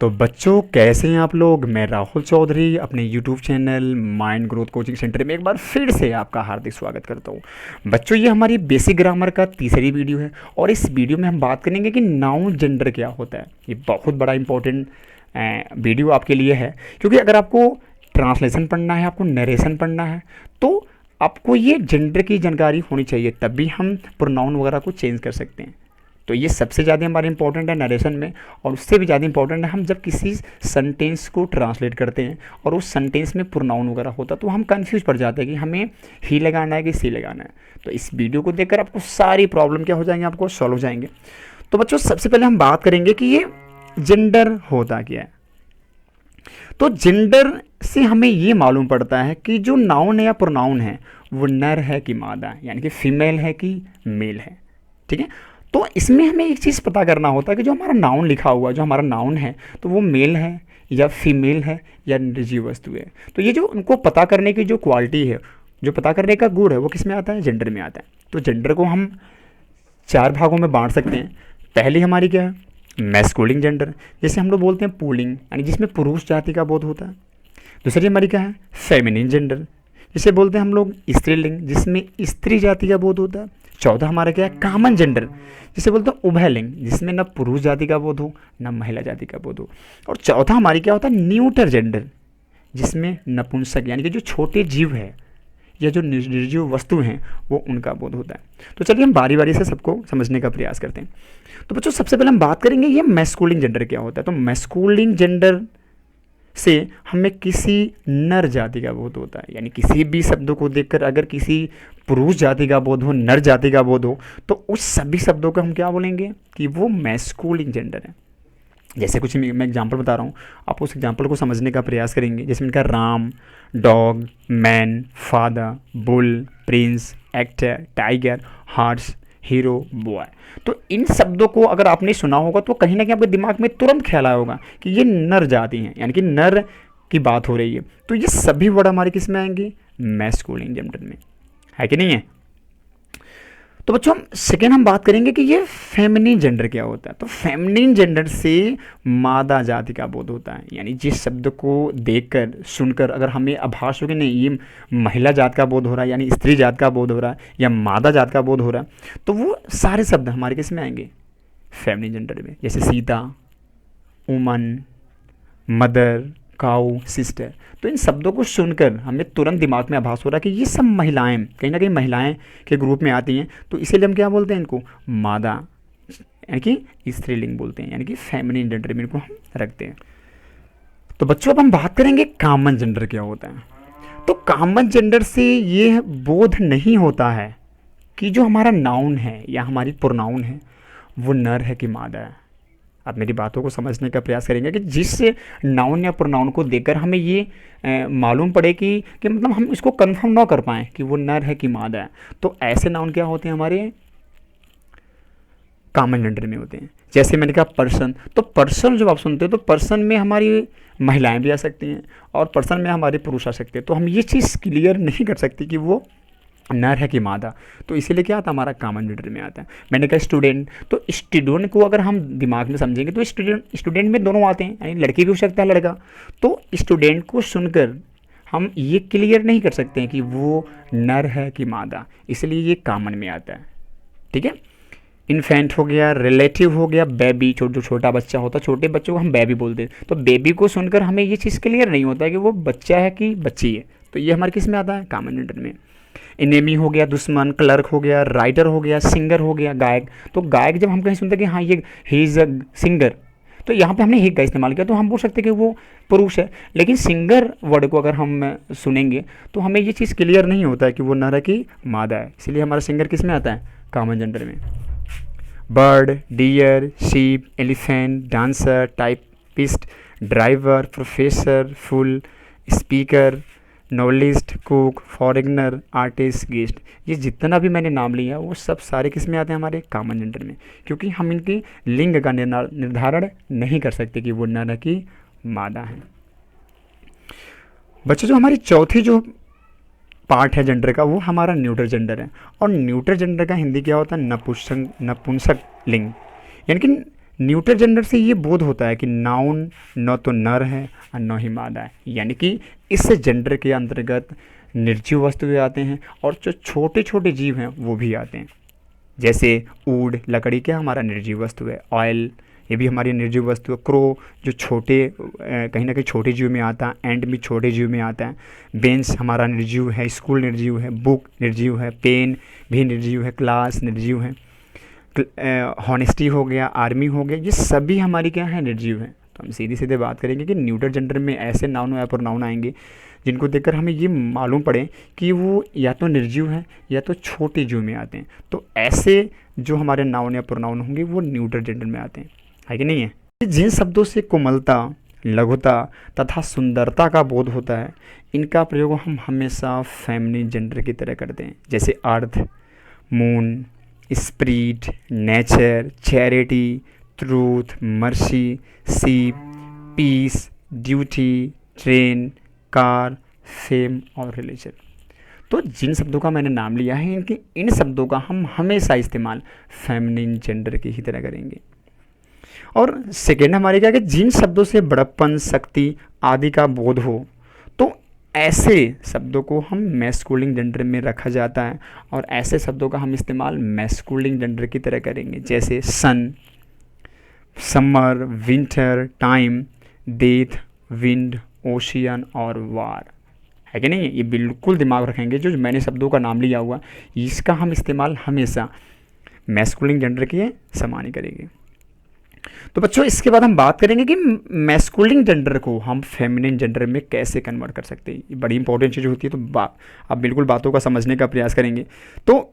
तो बच्चों कैसे हैं आप लोग। मैं राहुल चौधरी अपने YouTube channel mind growth coaching centre में एक बार फिर से आपका हार्दिक स्वागत करता हूं। बच्चों ये हमारी बेसिक ग्रामर का तीसरी वीडियो है और इस वीडियो में हम बात करेंगे कि नाउन जेंडर क्या होता है। ये बहुत बड़ा इंपॉर्टेंट वीडियो आपके लिए है, क्योंकि अगर आपको ट्रांसलेशन पढ़ना है, आपको नरेशन पढ़ना है, तो आपको ये जेंडर की जानकारी होनी चाहिए, तभी हम प्रोनाउन वगैरह को चेंज कर सकते हैं। तो ये सबसे ज़्यादा हमारे इंपॉर्टेंट है नरेशन में, और उससे भी ज़्यादा इंपॉर्टेंट है हम जब किसी सेंटेंस को ट्रांसलेट करते हैं और उस सेंटेंस में प्रोनाउन वगैरह होता है तो हम कंफ्यूज पड़ जाते हैं कि हमें ही लगाना है कि सी लगाना है। तो इस वीडियो को देखकर आपको सारी प्रॉब्लम क्या हो जाएंगे, आपको सॉल्व हो जाएंगे। तो बच्चों सबसे पहले हम बात करेंगे कि ये जेंडर होता क्या है। तो जेंडर से हमें ये मालूम पड़ता है कि जो नाउन है या प्रोनाउन है वो नर है कि मादा है, यानी कि फीमेल है कि मेल है। ठीक है, तो इसमें हमें एक चीज़ पता करना होता है कि जो हमारा नाउन लिखा हुआ है, जो हमारा नाउन है, तो वो मेल है या फीमेल है या निर्जीव वस्तु है। तो ये जो उनको पता करने की जो क्वालिटी है, जो पता करने का गुण है, वो किस में आता है, जेंडर में आता है। तो जेंडर को हम चार भागों में बांट सकते हैं। पहली हमारी क्या है, मैस्कुलिन जेंडर, जैसे हम लोग बोलते हैं पुल्लिंग, यानी जिसमें पुरुष जाति का बोध होता है। दूसरी हमारी क्या है, फेमिनिन जेंडर, जिसे बोलते हैं हम लोग स्त्रीलिंग, जिसमें स्त्री जाति का बोध होता है। चौथा हमारा क्या है, कॉमन जेंडर, जिसे बोलते हैं उभयलिंग, जिसमें न पुरुष जाति का बोध हो न महिला जाति का बोध हो। और चौथा हमारी क्या होता है, न्यूटर जेंडर, जिसमें नपुंसक यानी कि जो छोटे जीव है या जो निर्जीव वस्तु हैं वो उनका बोध होता है। तो चलिए हम बारी बारी से सबको समझने का प्रयास करते हैं। तो बच्चों सबसे पहले हम बात करेंगे ये मैस्कुलिन जेंडर क्या होता है। तो मैस्कुलिन जेंडर से हमें किसी नर जाति का बोध होता है, यानी किसी भी शब्दों को देखकर अगर किसी पुरुष जाति का बोध हो, नर जाति का बोध हो, तो उस सभी शब्दों को हम क्या बोलेंगे कि वो मैस्कुलिन जेंडर है। जैसे कुछ मैं एग्जांपल बता रहा हूँ, आप उस एग्जांपल को समझने का प्रयास करेंगे। जैसे इनका Ram, dog, man, father, bull, Prince, actor, tiger, horse, hero, boy. तो इन शब्दों को अगर आपने सुना होगा तो कहीं ना कहीं आपके दिमाग में तुरंत ख्याल आया होगा कि ये नर जाति हैं, यानी कि नर की बात हो रही है। तो ये सभी वर्ड हमारे किस में आएंगे, मैस्कुलिन जेंडर में, है कि नहीं है। तो बच्चों सेकेंड हम बात करेंगे कि ये फेमिनिन जेंडर क्या होता है। तो फेमिनिन जेंडर से मादा जाति का बोध होता है, यानी जिस शब्द को देखकर सुनकर अगर हमें आभास हो कि नहीं ये महिला जात का बोध हो रहा है, यानी स्त्री जात का बोध हो रहा है या मादा जात का बोध हो रहा है, तो वो सारे शब्द हमारे किस में आएंगे, फेमिनिन जेंडर में। जैसे सीता, वुमन, मदर, काऊ, सिस्टर। तो इन शब्दों को सुनकर हमें तुरंत दिमाग में आभास हो रहा है कि ये सब महिलाएं, कहीं ना कहीं महिलाएं के ग्रुप में आती हैं। तो इसीलिए हम क्या बोलते हैं इनको, मादा, यानी कि स्त्रीलिंग बोलते हैं, यानी कि फेमिनिन जेंडर में इनको हम रखते हैं। तो बच्चों अब हम बात करेंगे कॉमन जेंडर क्या होता है। तो कॉमन जेंडर से ये बोध नहीं होता है कि जो हमारा नाउन है या हमारी प्रोनाउन है वो नर है कि मादा है। आप मेरी बातों को समझने का प्रयास करेंगे कि जिस नाउन या प्रोनाउन को देखकर हमें ये मालूम पड़े कि मतलब हम इसको कंफर्म ना कर पाएँ कि वो नर है कि मादा है, तो ऐसे नाउन क्या होते हैं, हमारे कॉमन जेंडर में होते हैं। जैसे मैंने कहा पर्सन, तो पर्सन जब आप सुनते हो तो पर्सन में हमारी महिलाएं भी आ सकती हैं और पर्सन में हमारे पुरुष आ सकते हैं। तो हम ये चीज़ क्लियर नहीं कर सकते कि वो नर है कि मादा, तो इसीलिए क्या आता है, हमारा कॉमन जेंडर में आता है। मैंने कहा स्टूडेंट, तो स्टूडेंट को अगर हम दिमाग में समझेंगे तो स्टूडेंट में दोनों आते हैं, यानी लड़की भी हो सकता है लड़का। तो स्टूडेंट को सुनकर हम ये क्लियर नहीं कर सकते हैं कि वो नर है कि मादा, इसलिए ये कॉमन में आता है। ठीक है, इन्फेंट हो गया, रिलेटिव हो गया, बेबी, जो छोटा बच्चा होता है, छोटे बच्चों को हम बेबी बोलते हैं। तो बेबी को सुनकर हमें ये चीज़ क्लियर नहीं होता है कि वो बच्चा है कि बच्ची है, तो ये हमारे किस में आता है, कॉमन जेंडर में। एनेमी हो गया, दुश्मन, क्लर्क हो गया, राइटर हो गया, सिंगर हो गया, गायक। तो गायक जब हम कहीं सुनते हैं कि हाँ ये ही इज़ अ सिंगर, तो यहाँ पे हमने ही का इस्तेमाल किया, तो हम बोल सकते हैं कि वो पुरुष है। लेकिन सिंगर वर्ड को अगर हम सुनेंगे तो हमें ये चीज़ क्लियर नहीं होता है कि वो नर है कि मादा है, इसलिए हमारा सिंगर किस में आता है, कॉमन जेंडर में। Bird, deer, sheep, elephant, dancer, typist, driver, professor, fool, speaker, novelist, cook, foreigner, artist, guest, ये जितना भी मैंने नाम लिया वो सब सारे किस में आते हैं, हमारे कॉमन जेंडर में, क्योंकि हम इनकी लिंग का निर्धारण नहीं कर सकते कि वो नर है कि मादा है। बच्चों जो हमारी चौथी जो पार्ट है जेंडर का वो हमारा न्यूट्रल जेंडर है। और न्यूट्रल जेंडर का हिंदी क्या होता है, नपुंसक लिंग, यानी कि न्यूट्रल जेंडर से ये बोध होता है कि नाउन न तो नर है और न ही मादा है, यानी कि इस जेंडर के अंतर्गत निर्जीव वस्तुएं आते हैं और जो छोटे छोटे जीव हैं वो भी आते हैं। जैसे वुड, लकड़ी क्या हमारा निर्जीव वस्तु है। ऑयल, ये भी हमारी निर्जीव वस्तु है। क्रो, जो छोटे कहीं ना कहीं छोटे जीव में आता है। एंड भी छोटे जीव में आता है। बेंच हमारा निर्जीव है। स्कूल निर्जीव है। बुक निर्जीव है। पेन भी निर्जीव है। क्लास निर्जीव है। हॉनेस्टी हो गया, आर्मी हो गया, ये सभी हमारी क्या है, निर्जीव हैं। तो हम सीधी सीधे बात करेंगे कि न्यूट्रल जेंडर में ऐसे नाउन या प्रोनाउन आएंगे जिनको देखकर हमें ये मालूम पड़े कि वो या तो निर्जीव हैं या तो छोटे जीव में आते हैं। तो ऐसे जो हमारे नाउन या प्रोनाउन होंगे वो न्यूट्रल जेंडर में आते हैं, है कि नहीं है। जिन शब्दों से कोमलता, लघुता तथा सुंदरता का बोध होता है, इनका प्रयोग हम हमेशा फेमिनिन जेंडर की तरह करते हैं। जैसे earth, moon, spirit, nature, charity, truth, mercy, ship, peace, duty, train, car, fame और रिलीजन। तो जिन शब्दों का मैंने नाम लिया है इनकी इन शब्दों का हम हमेशा इस्तेमाल फेमिनिन जेंडर की ही तरह करेंगे। और सेकेंड हमारे क्या कि जिन शब्दों से बड़प्पन, शक्ति आदि का बोध हो, तो ऐसे शब्दों को हम मैस्कुलिन जेंडर में रखा जाता है और ऐसे शब्दों का हम इस्तेमाल मैस्कुलिन जेंडर की तरह करेंगे। जैसे sun, summer, winter, time, death, wind, ocean और वार, है कि नहीं। ये बिल्कुल दिमाग रखेंगे, जो मैंने शब्दों का नाम लिया हुआ इसका हम इस्तेमाल हमेशा मैस्कुलिन जेंडर के समान ही करेंगे। तो बच्चों इसके बाद हम बात करेंगे कि मैस्कुलिन जेंडर को हम फेमिनिन जेंडर में कैसे कन्वर्ट कर सकते हैं। ये बड़ी इंपॉर्टेंट चीज़ होती है, तो आप बिल्कुल बातों का समझने का प्रयास करेंगे। तो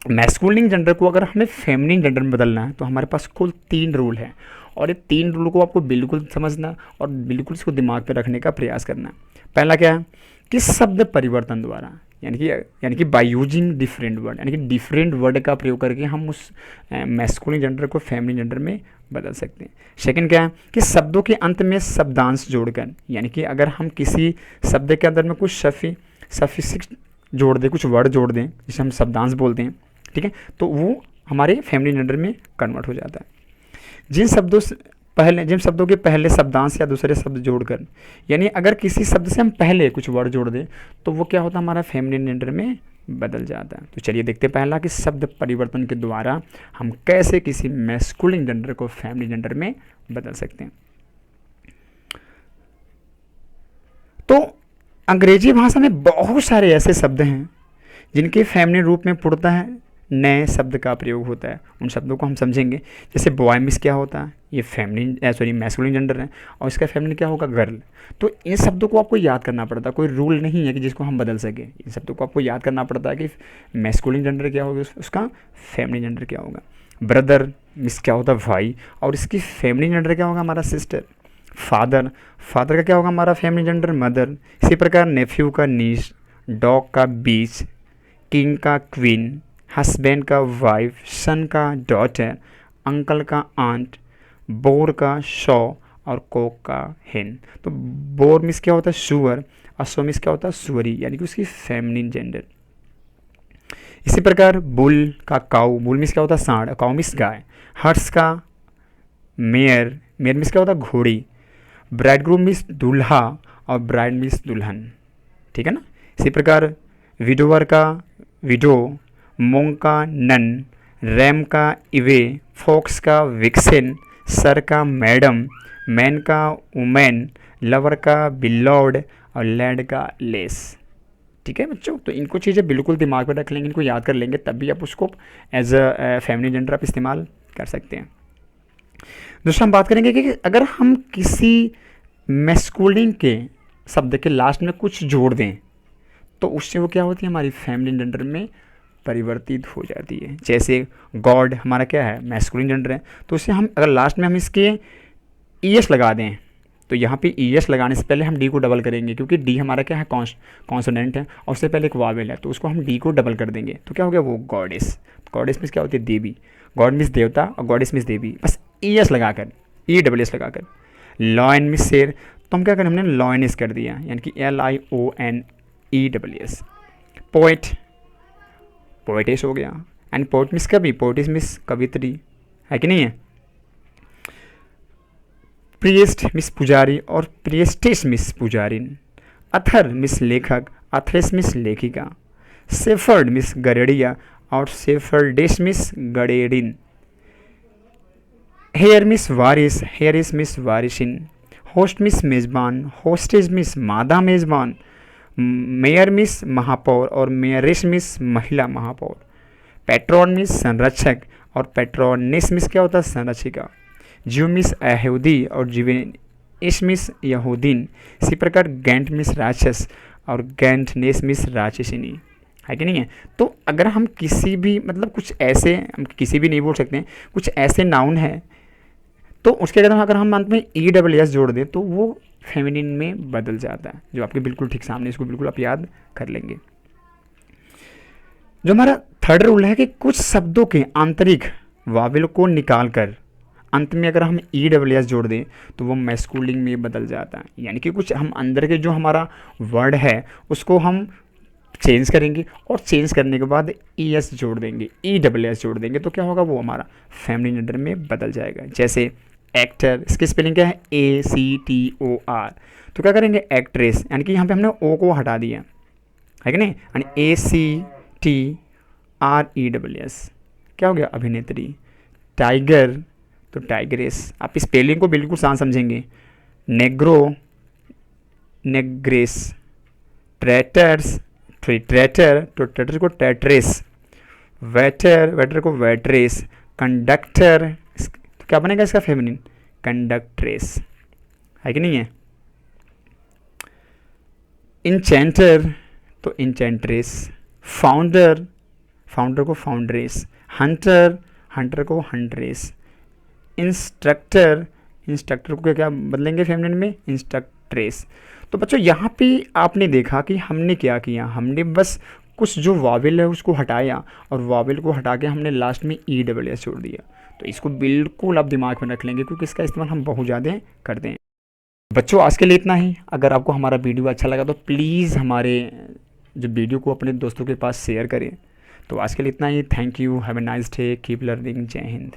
मैस्कुलिन जेंडर को अगर हमें फेमिनिन जेंडर में बदलना है तो हमारे पास कुल 3 रूल हैं और ये 3 रूल को आपको बिल्कुल समझना और बिल्कुल इसको दिमाग पे रखने का प्रयास करना है। पहला क्या है कि शब्द परिवर्तन द्वारा, यानी कि बाय यूजिंग डिफरेंट वर्ड, यानी कि डिफरेंट वर्ड का प्रयोग करके हम उस मैस्कुलिन जेंडर को फेमिनिन जेंडर में बदल सकते हैं। सेकंड क्या है कि शब्दों के अंत में शब्दांश जोड़कर, यानी कि अगर हम किसी शब्द के अंदर में कुछ सफिक्स जोड़ दें, कुछ वर्ड जोड़ दें जिसे हम शब्दांश बोलते हैं, ठीक है, तो वो हमारे फेमिनिन जेंडर में कन्वर्ट हो जाता है। जिन शब्दों के पहले शब्दांश या दूसरे शब्द जोड़कर, यानी अगर किसी शब्द से हम पहले कुछ वर्ड जोड़ दें तो वो क्या होता है, हमारा फेमिनिन जेंडर में बदल जाता है। तो चलिए देखते हैं पहला कि शब्द परिवर्तन के द्वारा हम कैसे किसी मैस्कुलिन जेंडर को फेमिनिन जेंडर में बदल सकते हैं। तो अंग्रेजी भाषा में बहुत सारे ऐसे शब्द हैं जिनके फेमिनिन रूप में पूर्णतः है नए शब्द का प्रयोग होता है। उन शब्दों को हम समझेंगे। जैसे बॉय मिस क्या होता है, ये मैस्कुलिन जेंडर है और इसका फेमिनिन क्या होगा, गर्ल। तो इन शब्दों को आपको याद करना पड़ता है, कोई रूल नहीं है कि जिसको हम बदल सके। इन शब्दों को आपको याद करना पड़ता है कि मैस्कुलिन जेंडर क्या होगा, उसका फेमिनिन जेंडर क्या होगा। ब्रदर मिस क्या होता है, भाई, और इसकी फेमिनिन जेंडर क्या होगा, हमारा सिस्टर। फादर का क्या होगा, हमारा फेमिनिन जेंडर मदर। इसी प्रकार नेफ्यू का नीस, डॉग का बीच, किंग का क्वीन, हस्बैंड का वाइफ, सन का डॉटर, अंकल का आंट, बोर का शॉ और कोक का हेन। तो बोर मिस क्या होता है, सुअर, और शॉ मिस क्या होता है, सुअरी, यानी कि उसकी फेमिनिन जेंडर। इसी प्रकार बुल का काऊ, बुल मिस क्या होता है, सांड, काऊ मिस गाय। हर्स का मेयर मिस क्या होता है, घोड़ी। ब्राइडग्रूम मिस दूल्हा और ब्राइड मिस दुल्हन, ठीक है ना। इसी प्रकार विडोवर का विडो, मोंग का नन, रैम का इवे, फॉक्स का विक्सेन, सर का मैडम, मैन का वुमेन, लवर का बिलॉर्ड और लैड का लेस। ठीक है बच्चों, तो इनको चीज़ें बिल्कुल दिमाग में रख लेंगे, इनको याद कर लेंगे, तब भी आप उसको एज अ फेमिनिन जेंडर आप इस्तेमाल कर सकते हैं। दूसरा हम बात करेंगे कि अगर हम किसी मैस्कुलिन के शब्द के लास्ट में कुछ जोड़ दें तो उससे वो क्या होती है, हमारी फेमिनिन जेंडर में परिवर्तित हो जाती है। जैसे गॉड हमारा क्या है, मैस्कुलिन जेंडर है, तो उससे हम अगर लास्ट में हम इसके ईएस लगा दें तो यहाँ पे ईएस लगाने से पहले हम डी को डबल करेंगे, क्योंकि डी हमारा क्या है, कॉन्सोनेंट है और उससे पहले एक वावेल है, तो उसको हम डी को डबल कर देंगे तो क्या हो गया, वो गॉडेस। गॉडेस मीन्स क्या होती है, देवी। गॉड मीन्स देवता और गॉडेस मीन्स देवी, बस ईएस लगाकर, EWS लगाकर। लॉयन मीन्स शेर, तो हम क्या करें, हमने लॉयनिस कर दिया, यानी कि LIONEWS। पोइट, पोइटेस हो गया, एंड पोइट मिस कवि, पोइटिस मिस कवित्री, है कि नहीं है। प्रिएस्ट मिस पुजारी और प्रिएस्टिस मिस पुजारिन। अथर मिस लेखक, अथरेस मिस लेखिका। सेफर्ड मिस गरेडिया और सेफर्डिस मिस गडेरिन। हेयर मिस वारिस, हेयरिस मिस वारिशिन। होस्ट मिस मेज़बान, होस्टेज मिस मादा मेज़बान। मेयर मिस महापौर और मेयरिस मिस महिला महापौर। पेट्रॉन मिस संरक्षक और पेट्रोनिस मिस क्या होता है, संरक्षिका। ज्यू मिस यहूदी और जीवेनिस मिस यहूदीन। इसी प्रकार गैंट मिस राक्षस और गैंटनेस मिस राक्षसिनी, है कि नहीं है। तो अगर हम किसी भी मतलब कुछ ऐसे, हम किसी भी नहीं बोल सकते हैं, कुछ ऐसे नाउन है तो उसके अगर हम अंत में ई डबल एस जोड़ दें तो वो फेमिनिन में बदल जाता है, जो आपके बिल्कुल ठीक सामने, इसको बिल्कुल आप याद कर लेंगे। जो हमारा थर्ड रूल है कि कुछ शब्दों के आंतरिक वावल को निकाल कर अंत में अगर हम ई डबल एस जोड़ दें तो वो मैस्कुलिन में बदल जाता है। यानी कि कुछ हम अंदर के जो हमारा वर्ड है उसको हम चेंज करेंगे और चेंज करने के बाद ई एस जोड़ देंगे, ई डबल एस जोड़ देंगे तो क्या होगा, वो हमारा फेमिनिन जेंडर में बदल जाएगा। जैसे एक्टर, इसकी स्पेलिंग क्या है, ACTOR, तो क्या करेंगे एक्ट्रेस, यानी कि यहाँ पे हमने ओ को हटा दिया, है कि नहीं, यानी ACTRESS, क्या हो गया, अभिनेत्री। टाइगर तो टाइग्रेस, आप स्पेलिंग को बिल्कुल शांत समझेंगे। नेग्रो, नेग्रेस। ट्रैटर्स, ट्रैटर तो ट्रैटर को ट्रैट्रेस। वेटर, वेटर को वेट्रेस। कंडक्टर, तो क्या बनेगा इसका फेमिनिन, कंडक्ट्रेस, है कि नहीं है। इंचेंटर तो इंचेंट्रेस। फाउंडर, फाउंडर को फाउंड्रेस। हंटर, हंटर को हंट्रेस। इंस्ट्रक्टर, इंस्ट्रक्टर को क्या बदलेंगे फेमिनिन में, इंस्ट्रक्ट्रेस। तो बच्चों यहाँ पे आपने देखा कि हमने क्या किया, हमने बस कुछ जो वावेल है उसको हटाया और वावेल को हटा के हमने लास्ट में ई डबल एस जोड़ दिया। तो इसको बिल्कुल आप दिमाग में रख लेंगे क्योंकि इसका इस्तेमाल हम बहुत ज़्यादा करते हैं। बच्चों आज के लिए इतना ही। अगर आपको हमारा वीडियो अच्छा लगा तो प्लीज़ हमारे जो वीडियो को अपने दोस्तों के पास शेयर करें। तो आज के लिए इतना ही। Thank you, have a nice day, keep learning, जय हिंद।